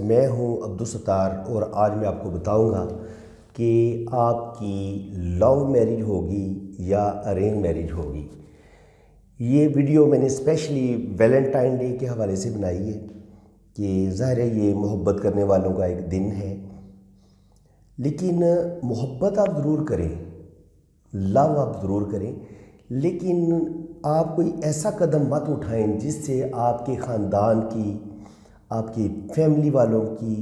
मैं हूं अब्दुल सत्तार और आज मैं आपको बताऊंगा कि आपकी लव मैरिज होगी या अरेंज मैरिज होगी। ये वीडियो मैंने स्पेशली वैलेंटाइन डे के हवाले से बनाई है कि ज़ाहिर है ये मोहब्बत करने वालों का एक दिन है, लेकिन मोहब्बत आप ज़रूर करें, लव आप ज़रूर करें, लेकिन आप कोई ऐसा कदम मत उठाएं जिससे आपके ख़ानदान की, आपकी फैमिली वालों की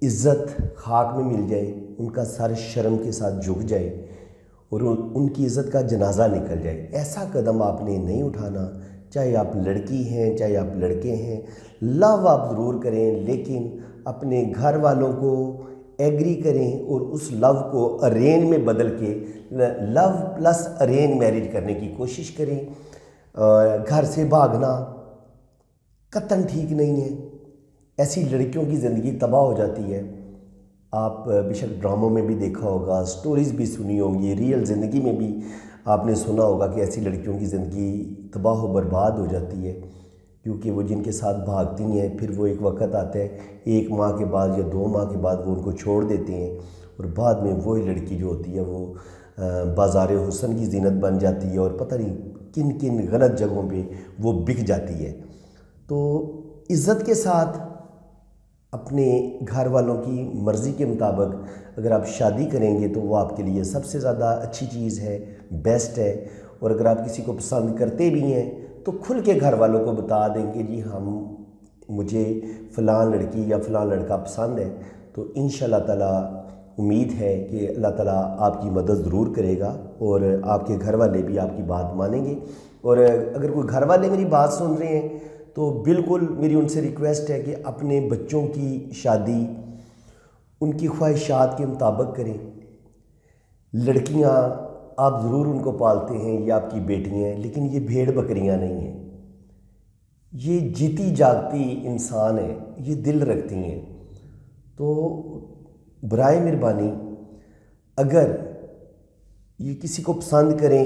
इज़्ज़त खाक में मिल जाए, उनका सर शर्म के साथ झुक जाए और उनकी इज़्ज़त का जनाजा निकल जाए। ऐसा कदम आपने नहीं उठाना, चाहे आप लड़की हैं चाहे आप लड़के हैं। लव आप ज़रूर करें, लेकिन अपने घर वालों को एग्री करें और उस लव को अरेंज में बदल के लव प्लस अरेंज मैरिज करने की कोशिश करें। घर से भागना कतई ठीक नहीं है। ऐसी लड़कियों की ज़िंदगी तबाह हो जाती है। आप बेशक ड्रामों में भी देखा होगा, स्टोरीज़ भी सुनी होंगी, रियल ज़िंदगी में भी आपने सुना होगा कि ऐसी लड़कियों की ज़िंदगी तबाह व बर्बाद हो जाती है, क्योंकि वो जिनके साथ भागती हैं फिर वो एक वक्त आता है 1 माह के बाद या 2 माह के बाद वो उनको छोड़ देते हैं और बाद में वही लड़की जो होती है वो बाज़ार हुस्न की ज़ीनत बन जाती है और पता नहीं किन किन गलत जगहों पे वो बिक जाती है। तो इज़्ज़त के साथ अपने घर वालों की मर्ज़ी के मुताबिक अगर आप शादी करेंगे तो वो आपके लिए सबसे ज़्यादा अच्छी चीज़ है, बेस्ट है। और अगर आप किसी को पसंद करते भी हैं तो खुल के घर वालों को बता देंगे जी मुझे फ़लाँ लड़की या फ़लाँ लड़का पसंद है, तो इंशाअल्लाह ताला उम्मीद है कि अल्लाह ताला आपकी मदद ज़रूर करेगा और आपके घर वाले भी आपकी बात मानेंगे। और अगर कोई घर वाले मेरी बात सुन रहे हैं तो बिल्कुल मेरी उनसे रिक्वेस्ट है कि अपने बच्चों की शादी उनकी ख्वाहिशात के मुताबिक करें। लड़कियां आप ज़रूर उनको पालते हैं, ये आपकी बेटियां हैं, लेकिन ये भेड़ बकरियां नहीं हैं। ये जीती जागती इंसान है, ये दिल रखती हैं। तो बराए मेहरबानी अगर ये किसी को पसंद करें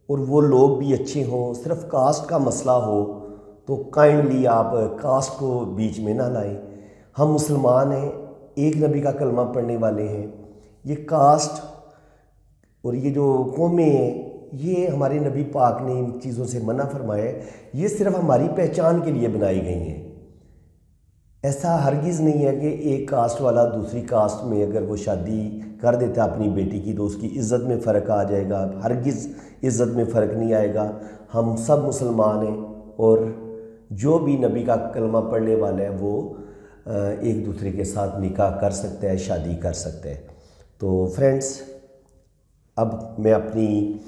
और वो लोग भी अच्छे हों, सिर्फ कास्ट का मसला हो तो काइंडली आप कास्ट को बीच में ना लाएं। हम मुसलमान हैं, एक नबी का कलमा पढ़ने वाले हैं। ये कास्ट और ये जो कौमें हैं, ये हमारे नबी पाक ने इन चीज़ों से मना फरमाया है। ये सिर्फ हमारी पहचान के लिए बनाई गई हैं। ऐसा हरगिज़ नहीं है कि एक कास्ट वाला दूसरी कास्ट में अगर वो शादी कर देता है अपनी बेटी की तो उसकी इज़्ज़त में फ़र्क आ जाएगा। हरगिज़ इज़्ज़त में फ़र्क नहीं आएगा। हम सब मुसलमान हैं और जो भी नबी का कलमा पढ़ने वाला है वो एक दूसरे के साथ निकाह कर सकता है, शादी कर सकता है। तो फ्रेंड्स, अब मैं अपनी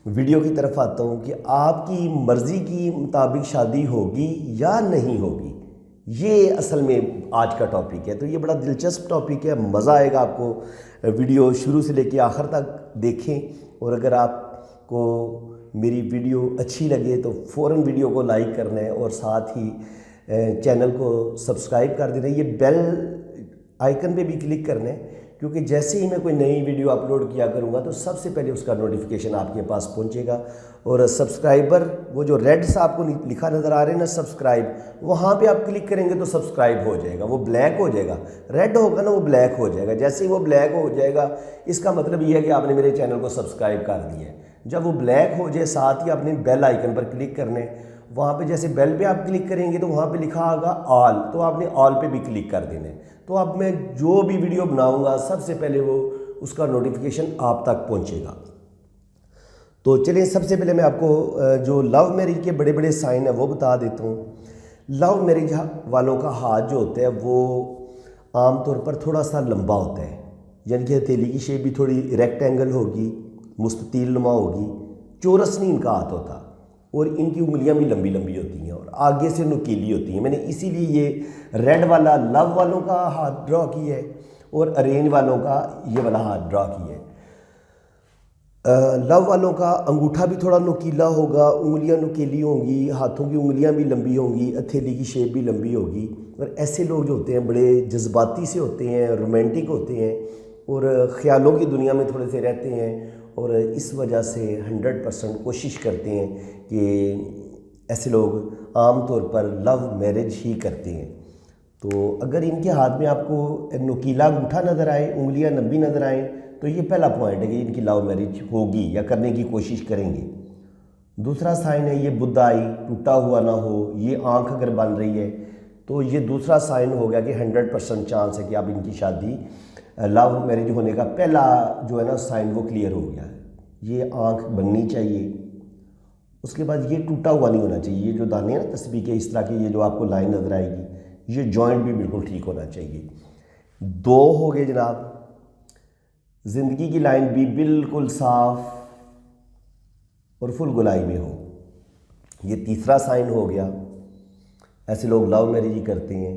वीडियो की तरफ आता हूँ कि आपकी मर्ज़ी के मुताबिक शादी होगी या नहीं होगी, ये असल में आज का टॉपिक है। तो ये बड़ा दिलचस्प टॉपिक है, मज़ा आएगा आपको। वीडियो शुरू से लेकर आखिर तक देखें और अगर आपको मेरी वीडियो अच्छी लगे तो फ़ौरन वीडियो को लाइक करना है और साथ ही चैनल को सब्सक्राइब कर देना है। ये बेल आइकन पे भी क्लिक करना है, क्योंकि जैसे ही मैं कोई नई वीडियो अपलोड किया करूँगा तो सबसे पहले उसका नोटिफिकेशन आपके पास पहुँचेगा। और सब्सक्राइबर, वो जो रेड सा आपको लिखा नज़र आ रहा है ना सब्सक्राइब, वहाँ पे आप क्लिक करेंगे तो सब्सक्राइब हो जाएगा। वो ब्लैक हो जाएगा, रेड होगा ना वो ब्लैक हो जाएगा। जैसे ही वो ब्लैक हो जाएगा इसका मतलब ये है कि आपने मेरे चैनल को सब्सक्राइब कर दिया है। जब वो ब्लैक हो जाए साथ ही आपने बेल आइकन पर क्लिक करना है। वहाँ पे जैसे बेल पे आप क्लिक करेंगे तो वहाँ पे लिखा होगा ऑल, तो आपने ऑल पे भी क्लिक कर देना है। तो अब मैं जो भी वीडियो बनाऊंगा सबसे पहले वो उसका नोटिफिकेशन आप तक पहुँचेगा। तो चलिए, सबसे पहले मैं आपको जो लव मैरिज के बड़े बड़े साइन है वो बता देता हूँ। लव मैरिज वालों का हाथ जो होता है वो आम तौर पर थोड़ा सा लंबा होता है, यानी कि हथेली की शेप भी थोड़ी रेक्टेंगल होगी, मुस्ततील नुमा होगी, चौरस नहीं इनका हाथ होता और इनकी उंगलियां भी लंबी लंबी होती हैं और आगे से नुकीली होती हैं। मैंने इसीलिए ये रेड वाला लव वालों का हाथ ड्रॉ किया है और अरेंज वालों का ये वाला हाथ ड्रॉ किया है। लव वालों का अंगूठा भी थोड़ा नुकीला होगा, उंगलियां नुकीली होंगी, हाथों की उंगलियां भी लंबी होंगी, हथेली की शेप भी लंबी होगी। और ऐसे लोग जो होते हैं बड़े जज्बाती से होते हैं, रोमांटिक होते हैं और ख़्यालों की दुनिया में थोड़े से रहते हैं और इस वजह से 100% कोशिश करते हैं कि ऐसे लोग आमतौर पर लव मैरिज ही करते हैं। तो अगर इनके हाथ में आपको नुकीला अंगूठा नज़र आए, उंगलियां लंबी नज़र आए, तो ये पहला पॉइंट है कि इनकी लव मैरिज होगी या करने की कोशिश करेंगे। दूसरा साइन है ये बुद्ध आई टूटा हुआ ना हो, ये आंख अगर बन रही है तो ये दूसरा साइन हो गया कि 100% चांस है कि अब इनकी शादी लव मैरिज होने का पहला जो है ना साइन वो क्लियर हो गया है। ये आंख बननी चाहिए। उसके बाद ये टूटा हुआ नहीं होना चाहिए। ये जो दाने हैं ना तस्बीह के इस तरह की, ये जो आपको लाइन नज़र आएगी, ये जॉइंट भी बिल्कुल ठीक होना चाहिए। 2 हो गए जनाब, ज़िंदगी की लाइन भी बिल्कुल साफ और फुल गुलाई में हो। ये तीसरा साइन हो गया। ऐसे लोग लव मैरिज ही करते हैं।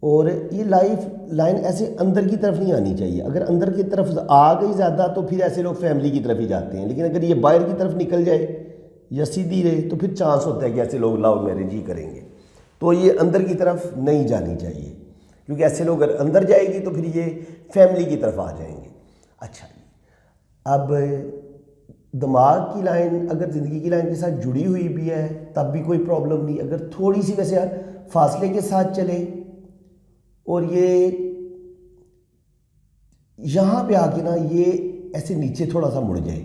और ये लाइन ऐसे अंदर की तरफ नहीं आनी चाहिए। अगर अंदर की तरफ आ गई ज़्यादा तो फिर ऐसे लोग फैमिली की तरफ ही जाते हैं। लेकिन अगर ये बाहर की तरफ निकल जाए या सीधी रहे तो फिर चांस होता है कि ऐसे लोग लव मैरिज ही करेंगे। तो ये अंदर की तरफ नहीं जानी चाहिए, क्योंकि ऐसे लोग अगर अंदर जाएगी तो फिर ये फैमिली की तरफ आ जाएंगे। अच्छा, अब दिमाग की लाइन अगर ज़िंदगी की लाइन के साथ जुड़ी हुई भी है तब भी कोई प्रॉब्लम नहीं। अगर थोड़ी सी वैसे फासले के साथ चले और ये यहाँ पे आके ना ये ऐसे नीचे थोड़ा सा मुड़ जाए,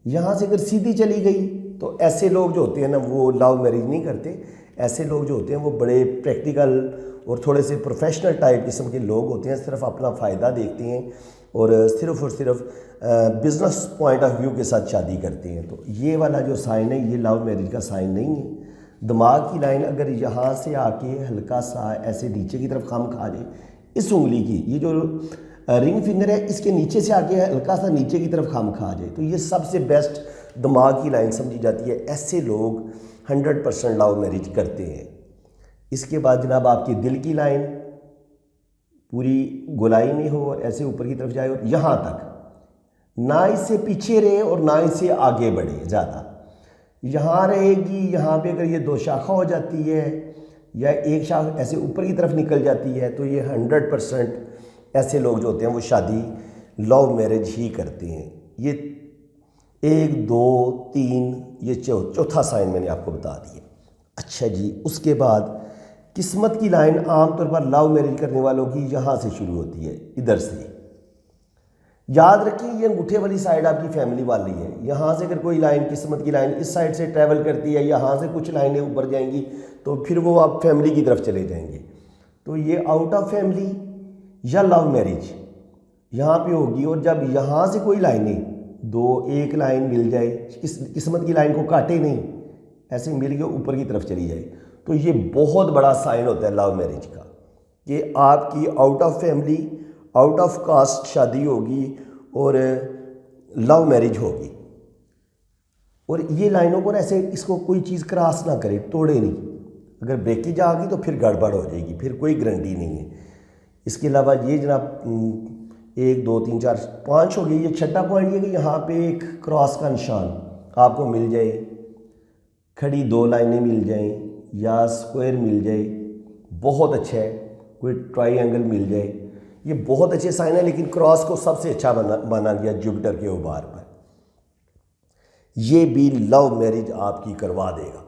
यहाँ से अगर सीधी चली गई तो ऐसे लोग जो होते हैं ना वो लव मैरिज नहीं करते। ऐसे लोग जो होते हैं वो बड़े प्रैक्टिकल और थोड़े से प्रोफेशनल टाइप किस्म के लोग होते हैं। सिर्फ अपना फ़ायदा देखते हैं और सिर्फ बिज़नेस पॉइंट ऑफ व्यू के साथ शादी करते हैं। तो ये वाला जो साइन है ये लव मैरिज का साइन नहीं है। दिमाग की लाइन अगर यहाँ से आके हल्का सा ऐसे नीचे की तरफ खम खा जाए, इस उंगली की ये जो रिंग फिंगर है इसके नीचे से आके हल्का सा नीचे की तरफ खम खा जाए, तो ये सबसे बेस्ट दिमाग की लाइन समझी जाती है। ऐसे लोग 100% लव मैरिज करते हैं। इसके बाद जनाब आपकी दिल की लाइन पूरी गोलाई में हो और ऐसे ऊपर की तरफ जाए और यहाँ तक ना इससे पीछे रहे और ना इससे आगे बढ़े ज़्यादा, यहाँ रहेगी। यहाँ पे अगर ये 2 शाखा हो जाती है या एक शाखा ऐसे ऊपर की तरफ निकल जाती है तो ये 100% ऐसे लोग जो होते हैं वो शादी लव मैरिज ही करते हैं। ये 1 2 3 ये चौथा साइन मैंने आपको बता दिया। अच्छा जी, उसके बाद किस्मत की लाइन आमतौर पर लव मैरिज करने वालों की यहाँ से शुरू होती है, इधर से। याद रखिए ये अंगूठे वाली साइड आपकी फैमिली वाली है। यहाँ से अगर कोई लाइन किस्मत की लाइन इस साइड से ट्रैवल करती है, यहाँ से कुछ लाइनें ऊपर जाएंगी तो फिर वो आप फैमिली की तरफ चले जाएंगे। तो ये आउट ऑफ फैमिली या लव मैरिज यहाँ पे होगी। और जब यहाँ से कोई लाइनें एक लाइन मिल जाए, किस्मत की लाइन को काटे नहीं, ऐसे मिल के ऊपर की तरफ चली जाए, तो ये बहुत बड़ा साइन होता है लव मैरिज का कि आपकी out of family out of caste शादी होगी और लव मैरिज होगी। और ये लाइनों को ऐसे इसको कोई चीज़ क्रॉस ना करे, तोड़े नहीं। अगर ब्रेकेज आ गई तो फिर गड़बड़ हो जाएगी, फिर कोई गारंटी नहीं है। इसके अलावा ये जनाब 1 2 3 4 5 हो गई। ये छठा पॉइंट ये कि यहाँ पे एक क्रॉस का निशान आपको मिल जाए, खड़ी 2 लाइनें मिल जाएं या स्क्वायर मिल जाए, बहुत अच्छा है। कोई ट्रायंगल मिल जाए, ये बहुत अच्छे साइन है। लेकिन क्रॉस को सबसे अच्छा माना गया जुपिटर के उभार पर। ये भी लव मैरिज आपकी करवा देगा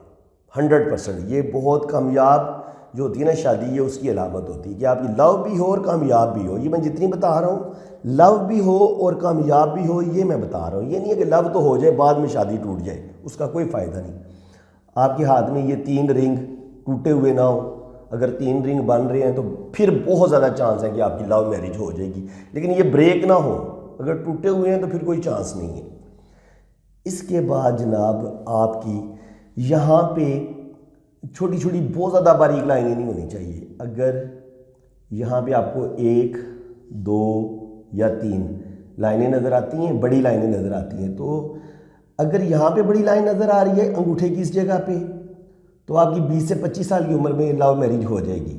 100%। ये बहुत कामयाब जो होती है ना शादी, ये उसकी अलामत होती है कि आपकी लव भी हो और कामयाब भी हो। ये मैं जितनी बता रहा हूँ, लव भी हो और कामयाब भी हो, ये मैं बता रहा हूँ। ये नहीं है कि लव तो हो जाए बाद में शादी टूट जाए, उसका कोई फ़ायदा नहीं। आपके हाथ में ये 3 रिंग टूटे हुए ना हो, अगर 3 रिंग बन रहे हैं तो फिर बहुत ज़्यादा चांस है कि आपकी लव मैरिज हो जाएगी। लेकिन ये ब्रेक ना हो, अगर टूटे हुए हैं तो फिर कोई चांस नहीं है। इसके बाद जनाब आपकी यहाँ पे छोटी छोटी बहुत ज़्यादा बारीक लाइनें नहीं होनी चाहिए। अगर यहाँ पे आपको 1 2 या 3 लाइनें नज़र आती हैं, बड़ी लाइनें नज़र आती हैं, तो अगर यहाँ पे बड़ी लाइन नज़र आ रही है अंगूठे की इस जगह पे, तो आपकी 20 से 25 साल की उम्र में लव मैरिज हो जाएगी।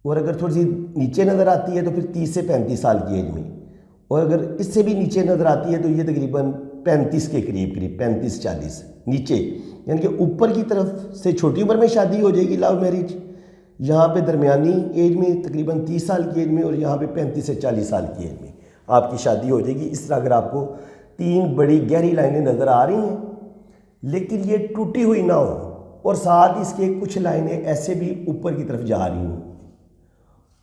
और अगर थोड़ी सी नीचे नज़र आती है तो फिर 30 से 35 साल की एज में। और अगर इससे भी नीचे नज़र आती है तो ये तकरीबन 35 के करीब 35-40 नीचे, यानी कि ऊपर की तरफ से छोटी उम्र में शादी हो जाएगी लव मैरिज। यहाँ पे दरमियानी एज में तकरीबन 30 साल की एज में और यहाँ पे 35 से 40 साल की एज में आपकी शादी हो जाएगी। इस तरह अगर आपको 3 बड़ी गहरी लाइनें नज़र आ रही हैं लेकिन ये टूटी हुई ना हो, और साथ इसके कुछ लाइनें ऐसे भी ऊपर की तरफ जा रही हों,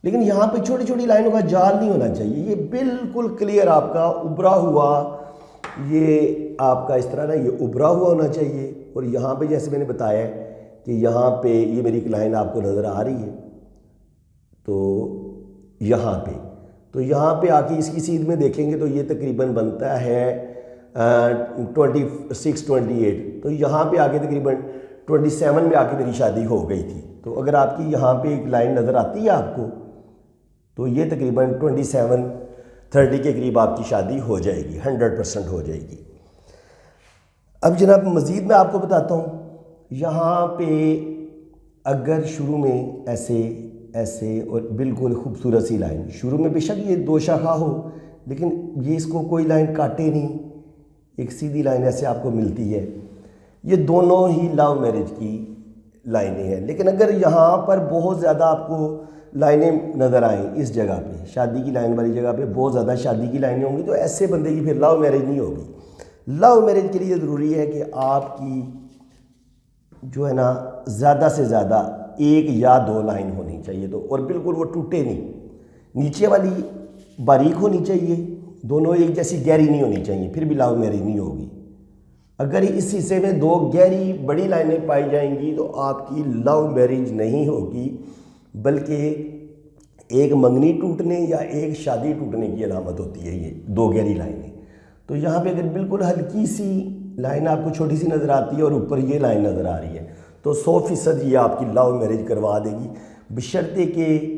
लेकिन यहाँ पे छोटी छोटी लाइनों का जाल नहीं होना चाहिए। ये बिल्कुल क्लियर आपका उभरा हुआ, ये आपका इस तरह ना ये उभरा हुआ होना चाहिए। और यहाँ पे जैसे मैंने बताया कि यहाँ पे ये मेरी एक लाइन आपको नज़र आ रही है, तो यहाँ पे आके इसकी सीध में देखेंगे तो ये तकरीबन बनता है 26-28। तो यहाँ पे आके तकरीबन 27 में आके मेरी शादी हो गई थी। तो अगर आपकी यहाँ पे एक लाइन नज़र आती है आपको, तो ये तकरीबन 27-30 के करीब आपकी शादी हो जाएगी, 100% हो जाएगी। अब जनाब मज़ीद मैं आपको बताता हूँ, यहाँ पे अगर शुरू में ऐसे ऐसे और बिल्कुल खूबसूरत सी लाइन, शुरू में बेशक ये 2 शाखा हो, लेकिन ये इसको कोई लाइन काटे नहीं, एक सीधी लाइन ऐसे आपको मिलती है। ये दोनों ही लव मैरिज की लाइनें हैं। लेकिन अगर यहाँ पर बहुत ज़्यादा आपको लाइनें नज़र आएँ, इस जगह पे शादी की लाइन वाली जगह पे बहुत ज़्यादा शादी की लाइनें होंगी, तो ऐसे बंदे की फिर लव मैरिज नहीं होगी। लव मैरिज के लिए ज़रूरी है कि आपकी जो है ना ज़्यादा से ज़्यादा 1 या 2 लाइन होनी चाहिए, तो और बिल्कुल वो टूटे नहीं, नीचे वाली बारीक होनी चाहिए, दोनों एक जैसी गहरी नहीं होनी चाहिए, फिर भी लव मैरिज नहीं होगी। अगर इस हिस्से में 2 गहरी बड़ी लाइनें पाई जाएंगी तो आपकी लव मैरिज नहीं होगी, बल्कि एक मंगनी टूटने या एक शादी टूटने की अलामत होती है ये 2 गहरी लाइनें। तो यहाँ पे अगर बिल्कुल हल्की सी लाइन आपको छोटी सी नज़र आती है और ऊपर ये लाइन नज़र आ रही है, तो 100% ये आपकी लव मैरिज करवा देगी, बशर्ते कि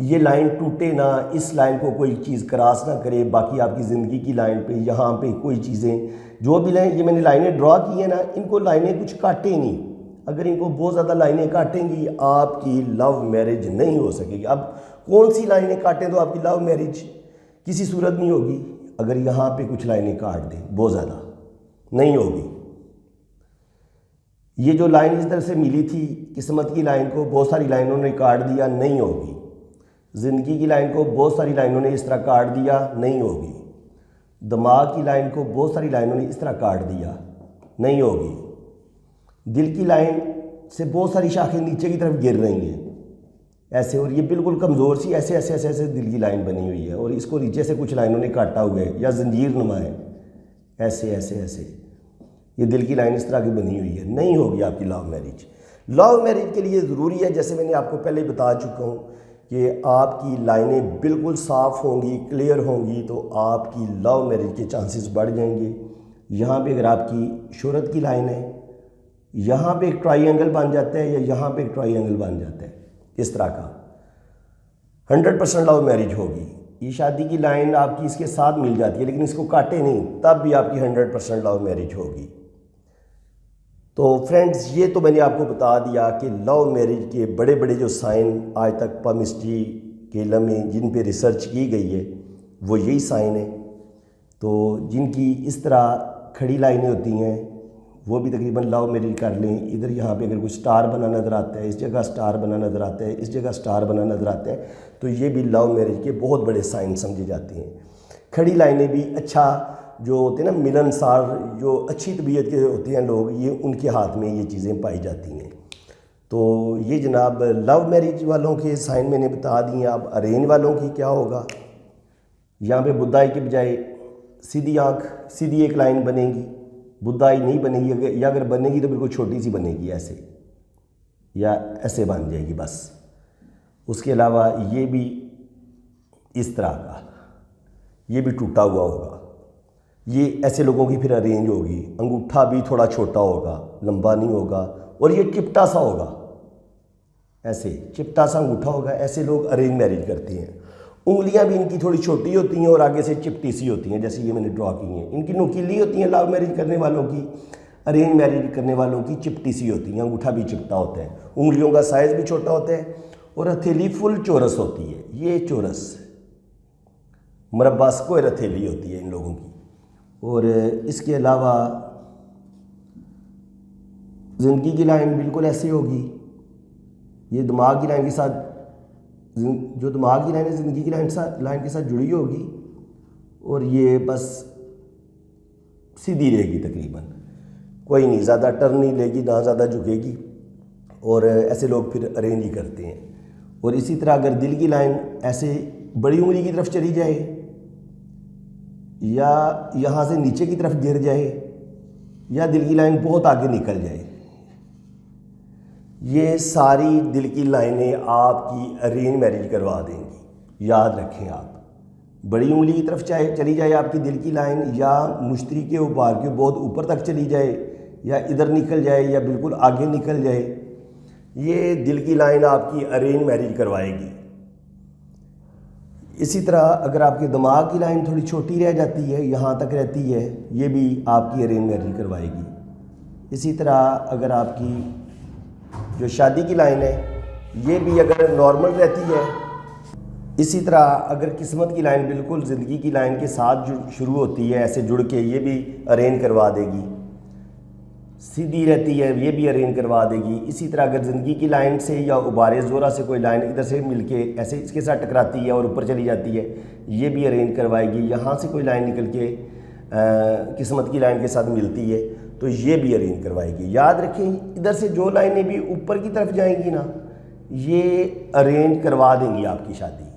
ये लाइन टूटे ना, इस लाइन को कोई चीज़ क्रॉस ना करे। बाकी आपकी ज़िंदगी की लाइन पे यहाँ पे कोई चीज़ें जो भी लाइन ये मैंने लाइनें ड्रॉ की है ना, इनको लाइनें कुछ काटे नहीं। अगर इनको बहुत ज़्यादा लाइनें काटेंगी आपकी लव मैरिज नहीं हो सकेगी। अब कौन सी लाइनें काटें तो आपकी लव मैरिज किसी सूरत नहीं होगी। अगर यहाँ पे कुछ लाइनें काट दें बहुत ज़्यादा, नहीं होगी। ये जो लाइन इस तरह से मिली थी किस्मत की लाइन को बहुत सारी लाइनों ने काट दिया, नहीं होगी। ज़िंदगी की लाइन को बहुत सारी लाइनों ने इस तरह काट दिया, नहीं होगी। दिमाग की लाइन को बहुत सारी लाइनों ने इस तरह काट दिया, नहीं होगी। दिल की लाइन से बहुत सारी शाखें नीचे की तरफ गिर रही हैं ऐसे, और ये बिल्कुल कमज़ोर सी ऐसे ऐसे ऐसे ऐसे दिल की लाइन बनी हुई है, और इसको नीचे से कुछ लाइनों ने काटा हुआ है या जंजीर नुमा है, ऐसे ऐसे ऐसे ये दिल की लाइन इस तरह की बनी हुई है, नहीं होगी आपकी लव मैरिज। लव मैरिज के लिए ज़रूरी है, जैसे मैंने आपको पहले बता चुका हूँ, कि आपकी लाइनें बिल्कुल साफ़ होंगी, क्लियर होंगी, तो आपकी लव मैरिज के चांसेस बढ़ जाएंगे। यहाँ पे अगर आपकी शोहरत की लाइन है, यहाँ पे एक ट्रायंगल बन जाता है या यहाँ पे एक ट्रायंगल बन जाता है, इस तरह का 100% लव मैरिज होगी। ये शादी की लाइन आपकी इसके साथ मिल जाती है, लेकिन इसको काटे नहीं, तब भी आपकी 100% लव मैरिज होगी। तो फ्रेंड्स, ये तो मैंने आपको बता दिया कि लव मैरिज के बड़े बड़े जो साइन आज तक पामिस्ट्री के इल्म में जिन पे रिसर्च की गई है वो यही साइन है। तो जिनकी इस तरह खड़ी लाइनें होती हैं वो भी तकरीबन लव मैरिज कर लें। इधर यहाँ पे अगर कोई स्टार बना नज़र आता है, इस जगह स्टार बना नज़र आता है, इस जगह स्टार बना नज़र आता है, तो ये भी लव मैरिज के बहुत बड़े साइन समझे जाते हैं। खड़ी लाइनें भी अच्छा जो होते हैं ना, मिलनसार जो अच्छी तबीयत के होते हैं लोग, ये उनके हाथ में ये चीज़ें पाई जाती हैं। तो ये जनाब लव मैरिज वालों के साइन मैंने बता दिए। अब अरेंज वालों की क्या होगा, यहाँ पे बुद्धाई के बजाय सीधी आँख, सीधी एक लाइन बनेगी, बुद्धाई नहीं बनेगी, या अगर बनेगी तो बिल्कुल छोटी सी बनेगी ऐसे, या ऐसे बन जाएगी बस। उसके अलावा ये भी इस तरह का, ये भी टूटा हुआ होगा। ये ऐसे लोगों की फिर अरेंज होगी। अंगूठा भी थोड़ा छोटा होगा, लंबा नहीं होगा, और ये चिपटा सा होगा, ऐसे चिपटा सा अंगूठा होगा। ऐसे लोग अरेंज मैरिज करते हैं। उंगलियां भी इनकी थोड़ी छोटी होती हैं और आगे से चिपटी सी होती हैं, जैसे ये मैंने ड्रॉ की हैं। इनकी नुकीली होती हैं लव मैरिज करने वालों की, अरेंज मैरिज करने वालों की चिपटी सी होती हैं, अंगूठा भी चिपटा होता है, उंगलियों का साइज़ भी छोटा होता है, और हथेली फुल चौरस होती है। ये चौरस मरब्बा स्क्वायर हथेली होती है इन लोगों की। और इसके अलावा ज़िंदगी की लाइन बिल्कुल ऐसी होगी। ये दिमाग की लाइन के साथ, जो दिमाग की लाइन है ज़िंदगी की लाइन के साथ जुड़ी होगी, और ये बस सीधी रहेगी तकरीबन, कोई नहीं ज़्यादा टर्न नहीं लेगी, ना ज़्यादा झुकेगी, और ऐसे लोग फिर अरेंज ही करते हैं। और इसी तरह अगर दिल की लाइन ऐसे बड़ी उंगली की तरफ चली जाए या यहाँ से नीचे की तरफ गिर जाए या दिल की लाइन बहुत आगे निकल जाए, ये सारी दिल की लाइनें आपकी अरेंज मैरिज करवा देंगी। याद रखें, आप बड़ी उंगली की तरफ चाहे चली जाए आपकी दिल की लाइन, या मुश्तरी के ऊपर के बहुत ऊपर तक चली जाए, या इधर निकल जाए, या बिल्कुल आगे निकल जाए, ये दिल की लाइन आपकी अरेंज मैरिज करवाएगी। इसी तरह अगर आपके दिमाग की लाइन थोड़ी छोटी रह जाती है, यहाँ तक रहती है, ये भी आपकी अरेंज मैरिज करवाएगी। इसी तरह अगर आपकी जो शादी की लाइन है ये भी अगर नॉर्मल रहती है, इसी तरह अगर किस्मत की लाइन बिल्कुल ज़िंदगी की लाइन के साथ शुरू होती है ऐसे जुड़ के, ये भी अरेंज करवा देगी। सीधी रहती है, ये भी अरेंज करवा देगी। इसी तरह अगर ज़िंदगी की लाइन से या उबारे ज़ोरा से कोई लाइन इधर से मिलके ऐसे इसके साथ टकराती है और ऊपर चली जाती है, ये भी अरेंज करवाएगी। यहाँ से कोई लाइन निकल के किस्मत की लाइन के साथ मिलती है तो ये भी अरेंज करवाएगी। याद रखें, इधर से जो लाइनें भी ऊपर की तरफ जाएंगी ना, ये अरेंज करवा देंगी आपकी शादी।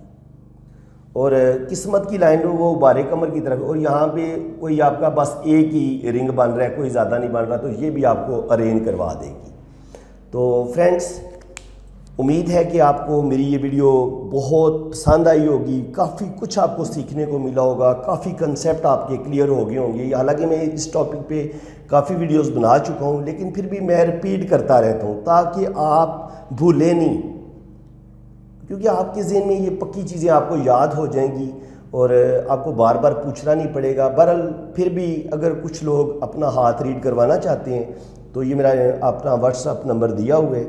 और किस्मत की लाइन वो उबारे कमर की तरफ, और यहाँ पे कोई आपका बस एक ही रिंग बन रहा है, कोई ज़्यादा नहीं बन रहा, तो ये भी आपको अरेंज करवा देगी। तो फ्रेंड्स, उम्मीद है कि आपको मेरी ये वीडियो बहुत पसंद आई होगी, काफ़ी कुछ आपको सीखने को मिला होगा, काफ़ी कंसेप्ट आपके क्लियर हो गए होंगे। हालांकि मैं इस टॉपिक पे काफ़ी वीडियोस बना चुका हूँ, लेकिन फिर भी मैं रिपीट करता रहता हूँ ताकि आप भूलें नहीं, क्योंकि आपके ज़हन में ये पक्की चीज़ें आपको याद हो जाएंगी और आपको बार बार पूछना नहीं पड़ेगा। बहरहाल फिर भी अगर कुछ लोग अपना हाथ रीड करवाना चाहते हैं तो ये मेरा अपना व्हाट्सअप नंबर दिया हुआ है,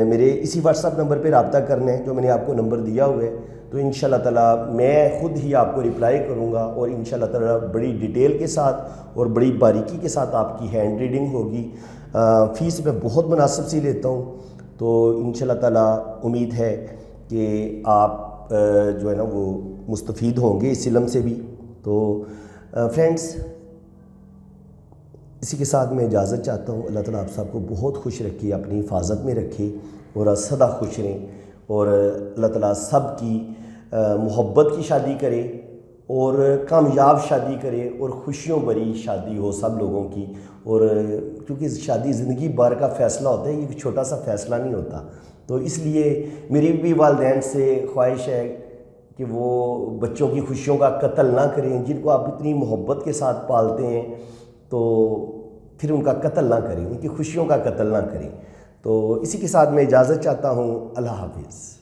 मेरे इसी व्हाट्सअप नंबर पे रब्ता करना है जो मैंने आपको नंबर दिया हुआ है। तो इंशाल्लाह ताला मैं ख़ुद ही आपको रिप्लाई करूँगा और इंशाल्लाह ताला बड़ी डिटेल के साथ और बड़ी बारीकी के साथ आपकी हैंड रीडिंग होगी। फ़ीस मैं बहुत मुनासिब सी लेता हूँ, तो इंशाल्लाह ताला उम्मीद है कि आप जो है ना वो मुस्तफ़ीद होंगे इस इल्म से भी। तो फ्रेंड्स, इसी के साथ मैं इजाज़त चाहता हूँ। अल्लाह ताला आप सबको बहुत खुश रखे, अपनी हिफाजत में रखे और सदा खुश रहें, और अल्लाह ताला सब की मोहब्बत की शादी करे और कामयाब शादी करे और खुशियों भरी शादी हो सब लोगों की। और क्योंकि शादी ज़िंदगी भर का फ़ैसला होता है, ये छोटा सा फ़ैसला नहीं होता, तो इसलिए मेरी भी वालिदैन से ख्वाहिश है कि वो बच्चों की खुशियों का कत्ल ना करें, जिनको आप इतनी मोहब्बत के साथ पालते हैं, तो फिर उनका कत्ल ना करें, उनकी खुशियों का कत्ल ना करें। तो इसी के साथ मैं इजाज़त चाहता हूँ। अल्लाह हाफ़िज़।